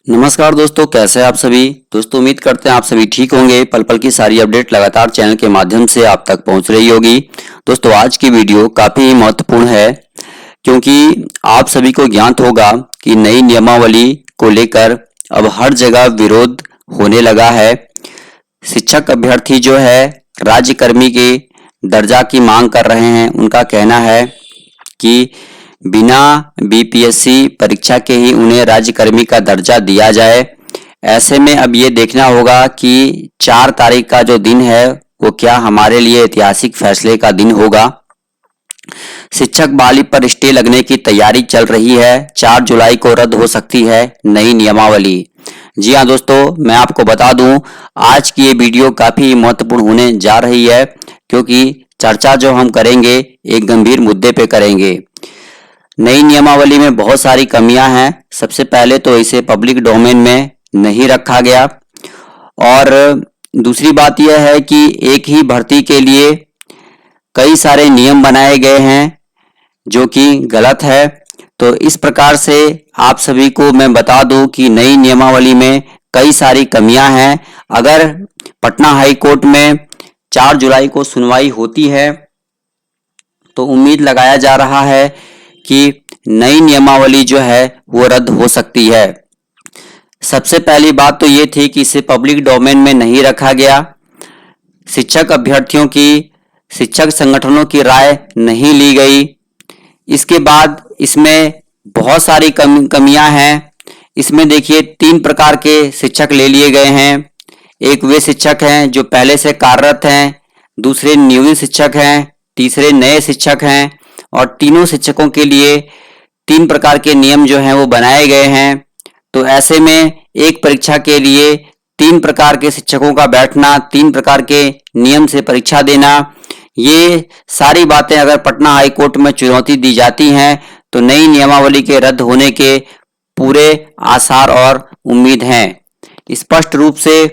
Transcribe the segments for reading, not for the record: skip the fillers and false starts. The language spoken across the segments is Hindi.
नमस्कार दोस्तों, कैसे हैं आप सभी। दोस्तों उम्मीद करते हैं आप सभी ठीक होंगे। पल पल की सारी अपडेट लगातार चैनल के माध्यम से आप तक पहुंच रही होगी। दोस्तों आज की वीडियो काफी महत्वपूर्ण है क्योंकि आप सभी को ज्ञात होगा कि नई नियमावली को लेकर अब हर जगह विरोध होने लगा है। शिक्षक अभ्यर्थी जो है राज्यकर्मी के दर्जा की मांग कर रहे हैं। उनका कहना है कि बिना बीपीएससी परीक्षा के ही उन्हें राज्यकर्मी का दर्जा दिया जाए। ऐसे में अब ये देखना होगा कि 4 तारीख का जो दिन है वो क्या हमारे लिए ऐतिहासिक फैसले का दिन होगा। शिक्षक बहाली पर स्टे लगने की तैयारी चल रही है। 4 जुलाई को रद्द हो सकती है नई नियमावली। जी हाँ दोस्तों, मैं आपको बता दूं आज की ये वीडियो काफी महत्वपूर्ण होने जा रही है क्योंकि चर्चा जो हम करेंगे एक गंभीर मुद्दे पे करेंगे। नई नियमावली में बहुत सारी कमियां हैं। सबसे पहले तो इसे पब्लिक डोमेन में नहीं रखा गया और दूसरी बात यह है कि एक ही भर्ती के लिए कई सारे नियम बनाए गए हैं जो कि गलत है। तो इस प्रकार से आप सभी को मैं बता दूं कि नई नियमावली में कई सारी कमियां हैं। अगर पटना हाई कोर्ट में 4 जुलाई को सुनवाई होती है तो उम्मीद लगाया जा रहा है कि नई नियमावली जो है वो रद्द हो सकती है। सबसे पहली बात तो ये थी कि इसे पब्लिक डोमेन में नहीं रखा गया। शिक्षक अभ्यर्थियों की शिक्षक संगठनों की राय नहीं ली गई। इसके बाद इसमें बहुत सारी कमियां हैं। इसमें देखिए 3 प्रकार के शिक्षक ले लिए गए हैं। एक वे शिक्षक हैं जो पहले से कार्यरत हैं, दूसरे नियोजित शिक्षक हैं, तीसरे नए शिक्षक हैं और तीनों शिक्षकों के लिए 3 प्रकार के नियम जो हैं वो बनाए गए हैं। तो ऐसे में एक परीक्षा के लिए 3 प्रकार के शिक्षकों का बैठना, 3 प्रकार के नियम से परीक्षा देना, ये सारी बातें अगर पटना हाई कोर्ट में चुनौती दी जाती हैं तो नई नियमावली के रद्द होने के पूरे आसार और उम्मीद हैं। स्पष्ट रूप से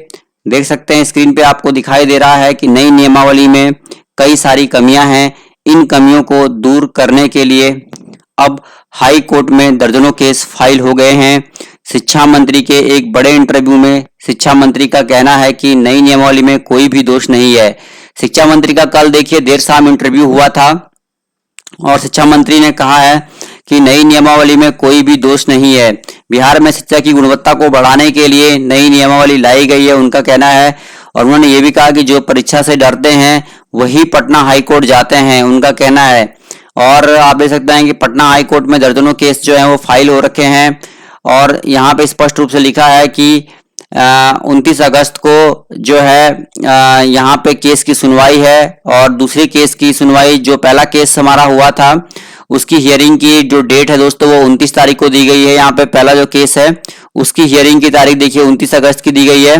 देख सकते हैं, स्क्रीन पे आपको दिखाई दे रहा है कि नई नियमावली में कई सारी कमियां हैं। इन कमियों को दूर करने के लिए अब हाई कोर्ट में दर्जनों केस फाइल हो गए हैं। शिक्षा मंत्री के एक बड़े इंटरव्यू में शिक्षा मंत्री का कहना है कि नई नियमावली में कोई भी दोष नहीं है। शिक्षा मंत्री का कल देखिए देर शाम इंटरव्यू हुआ था और शिक्षा मंत्री ने कहा है कि नई नियमावली में कोई भी दोष नहीं है। बिहार में शिक्षा की गुणवत्ता को बढ़ाने के लिए नई नियमावली लाई गई है, उनका कहना है। और उन्होंने ये भी कहा कि जो परीक्षा से डरते हैं वही पटना हाई कोर्ट जाते हैं, उनका कहना है। और आप देख सकते हैं कि पटना हाई कोर्ट में दर्जनों केस जो हैं वो फाइल हो रखे हैं और यहाँ पे स्पष्ट रूप से लिखा है कि 29 अगस्त को जो है यहाँ पे केस की सुनवाई है और दूसरे केस की सुनवाई, जो पहला केस हमारा हुआ था उसकी हियरिंग की जो डेट है दोस्तों वो 29 तारीख को दी गई है। यहाँ पे पहला जो केस है उसकी हियरिंग की तारीख देखिए 29 अगस्त की दी गई है,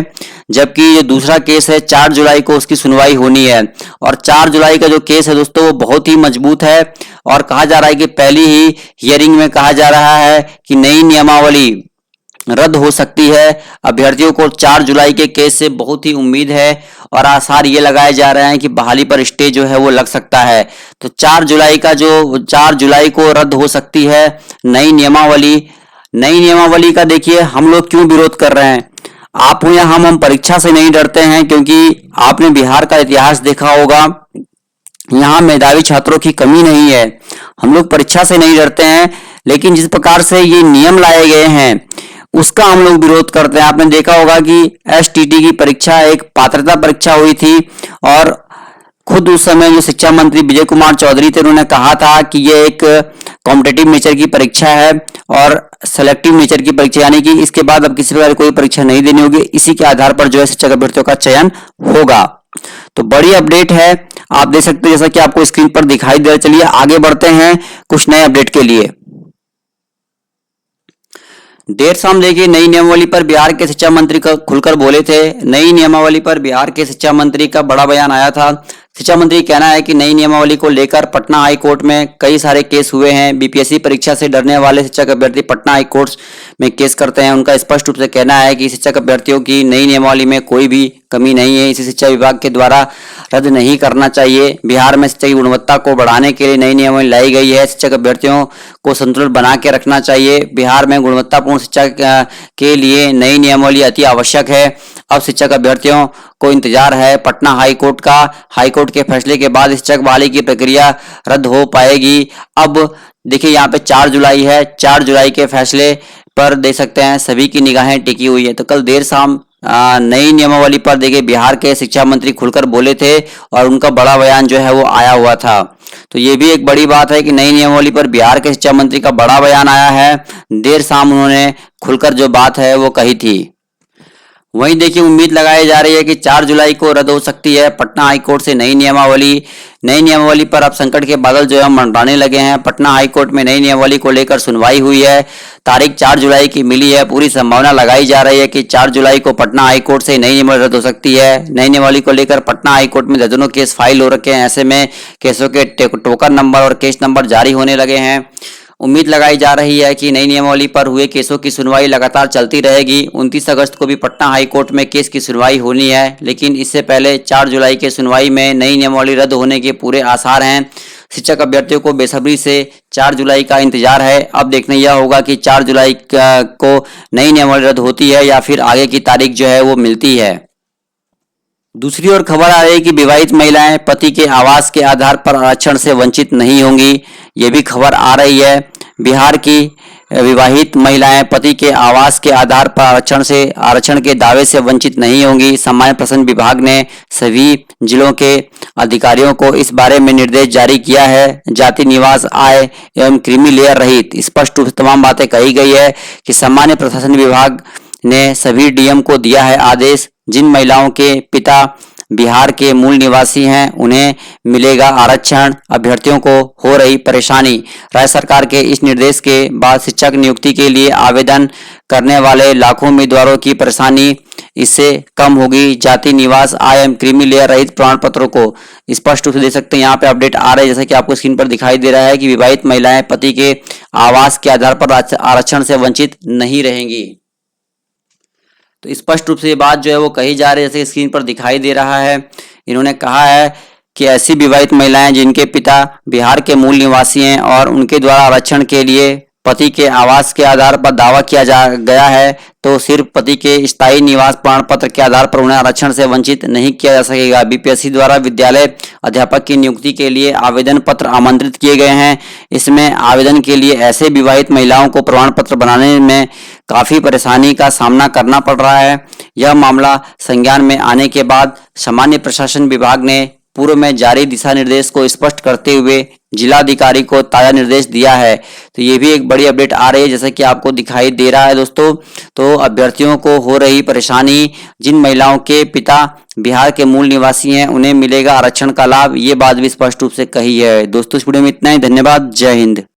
जबकि जो दूसरा केस है 4 जुलाई को उसकी सुनवाई होनी है। और 4 जुलाई का जो केस है दोस्तों वो बहुत ही मजबूत है और कहा जा रहा है कि पहली ही हियरिंग में कहा जा रहा है कि नई नियमावली रद्द हो सकती है। अभ्यर्थियों को 4 जुलाई के केस से बहुत ही उम्मीद है और आसार ये लगाए जा रहे हैं कि बहाली पर स्टे जो है वो लग सकता है। तो 4 जुलाई को रद्द हो सकती है नई नियमावली। नई नियमावली का देखिए हम लोग क्यों विरोध कर रहे हैं। आप हो या हम परीक्षा से नहीं डरते हैं क्योंकि आपने बिहार का इतिहास देखा होगा, यहाँ मेधावी छात्रों की कमी नहीं है। हम लोग परीक्षा से नहीं डरते हैं, लेकिन जिस प्रकार से ये नियम लाए गए हैं उसका हम लोग विरोध करते हैं। आपने देखा होगा कि एसटीटी की परीक्षा एक पात्रता परीक्षा हुई थी और खुद उस समय जो शिक्षा मंत्री विजय कुमार चौधरी थे उन्होंने कहा था कि ये एक कॉम्पिटिटिव नेचर की परीक्षा है और सेलेक्टिव नेचर की परीक्षा, यानी कि इसके बाद अब किसी प्रकार कोई परीक्षा नहीं देनी होगी, इसी के आधार पर जो है शिक्षक अभ्यर्थियों का चयन होगा। तो बड़ी अपडेट है, आप देख सकते हैं जैसा कि आपको स्क्रीन पर दिखाई दे रहा है। चलिए आगे बढ़ते हैं कुछ नए अपडेट के लिए। देर शाम देखिए नई नियमावली पर बिहार के शिक्षा मंत्री का खुलकर बोले थे। नई नियमावली पर बिहार के शिक्षा मंत्री का बड़ा बयान आया था। शिक्षा मंत्री का कहना है कि नई नियमावली को लेकर पटना हाई कोर्ट में कई सारे केस हुए हैं। बीपीएससी परीक्षा से डरने वाले शिक्षक अभ्यर्थी पटना हाई कोर्ट में केस करते हैं। उनका स्पष्ट रूप से कहना है कि शिक्षक अभ्यर्थियों की नई नियमावली में कोई भी कमी नहीं है, इसे शिक्षा विभाग के द्वारा रद्द नहीं करना चाहिए। बिहार में शिक्षा की गुणवत्ता को बढ़ाने के लिए नई नियमावली लाई गई है। शिक्षक अभ्यर्थियों को संतुलन बना के रखना चाहिए। बिहार में गुणवत्तापूर्ण शिक्षा के लिए नई नियमावली अति आवश्यक है। अब शिक्षक अभ्यर्थियों को इंतजार है पटना हाई कोर्ट का। हाई कोर्ट के फैसले के बाद शिक्षक बहाली की प्रक्रिया रद्द हो पाएगी। अब देखिए यहाँ पे 4 जुलाई है, 4 जुलाई के फैसले पर देख सकते हैं सभी की निगाहें टिकी हुई है। तो कल देर शाम नई नियमावली पर देखिए बिहार के शिक्षा मंत्री खुलकर बोले थे और उनका बड़ा बयान जो है वो आया हुआ था। तो ये भी एक बड़ी बात है कि नई नियमावली पर बिहार के शिक्षा मंत्री का बड़ा बयान आया है। देर शाम उन्होंने खुलकर जो बात है वो कही थी। वहीं देखिए उम्मीद लगाई जा रही है कि 4 जुलाई को रद्द हो सकती है पटना हाई कोर्ट से नई नियमावली। नई नियमावली पर अब संकट के बादल जो है मंडराने लगे हैं। पटना हाई कोर्ट में नई नियमावली को लेकर सुनवाई हुई है। तारीख 4 जुलाई की मिली है। पूरी संभावना लगाई जा रही है कि 4 जुलाई को पटना हाई कोर्ट से नई नियमावली रद्द हो सकती है। नई नियमावली को लेकर पटना हाई कोर्ट में दर्जनों केस फाइल हो रखे हैं। ऐसे में केसों के टोकन नंबर और केस नंबर जारी होने लगे हैं। उम्मीद लगाई जा रही है कि नई नियमावली पर हुए केसों की सुनवाई लगातार चलती रहेगी। 29 अगस्त को भी पटना हाई कोर्ट में केस की सुनवाई होनी है, लेकिन इससे पहले 4 जुलाई के सुनवाई में नई नियमावली रद्द होने के पूरे आसार हैं। शिक्षक अभ्यर्थियों को बेसब्री से 4 जुलाई का इंतजार है। अब देखना यह होगा कि 4 जुलाई को नई नियमावली रद्द होती है या फिर आगे की तारीख जो है वो मिलती है। दूसरी ओर खबर आ रही है कि विवाहित महिलाएं पति के आवास के आधार पर आरक्षण से वंचित नहीं होंगी। ये भी खबर आ रही है। बिहार की विवाहित महिलाएं पति के आवास के आधार पर आरक्षण के दावे से वंचित नहीं होंगी। सामान्य प्रशासन विभाग ने सभी जिलों के अधिकारियों को इस बारे में निर्देश जारी किया है। जाति, निवास, आय एवं क्रीमी लेयर रहित स्पष्ट रूप से तमाम बातें कही गई है कि सामान्य प्रशासन विभाग ने सभी डीएम को दिया है आदेश। जिन महिलाओं के पिता बिहार के मूल निवासी हैं उन्हें मिलेगा आरक्षण। अभ्यर्थियों को हो रही परेशानी। राज्य सरकार के इस निर्देश के बाद शिक्षक नियुक्ति के लिए आवेदन करने वाले लाखों उम्मीदवारों की परेशानी इससे कम होगी। जाति, निवास, आय एवं क्रीमी लेयर रहित प्रमाण पत्रों को स्पष्ट रूप से देख सकते हैं। यहाँ पे अपडेट आ रहा है जैसा कि आपको स्क्रीन पर दिखाई दे रहा है कि विवाहित महिलाएं पति के आवास के आधार पर आरक्षण से वंचित नहीं रहेंगी। तो स्पष्ट रूप से ये बात जो है वो कही जा रही है, जैसे स्क्रीन पर दिखाई दे रहा है। इन्होंने कहा है कि ऐसी विवाहित महिलाएं जिनके पिता बिहार के मूल निवासी हैं और उनके द्वारा आरक्षण के लिए पति के आवास के आधार पर दावा किया गया है, तो सिर्फ पति के स्थायी निवास प्रमाण पत्र के आधार पर उन्हें आरक्षण से वंचित नहीं किया जा सकेगा। बीपीएससी द्वारा विद्यालय अध्यापक की नियुक्ति के लिए आवेदन पत्र आमंत्रित किए गए हैं। इसमें आवेदन के लिए ऐसे विवाहित महिलाओं को प्रमाण पत्र बनाने में काफी परेशानी का सामना करना पड़ रहा है। यह मामला संज्ञान में आने के बाद सामान्य प्रशासन विभाग ने पूर्व में जारी दिशा निर्देश को स्पष्ट करते हुए जिलाधिकारी को ताजा निर्देश दिया है। तो ये भी एक बड़ी अपडेट आ रही है जैसा कि आपको दिखाई दे रहा है दोस्तों। तो अभ्यर्थियों को हो रही परेशानी, जिन महिलाओं के पिता बिहार के मूल निवासी हैं उन्हें मिलेगा आरक्षण का लाभ, ये बात भी स्पष्ट रूप से कही है। दोस्तों इस वीडियो में इतना ही। धन्यवाद। जय हिंद।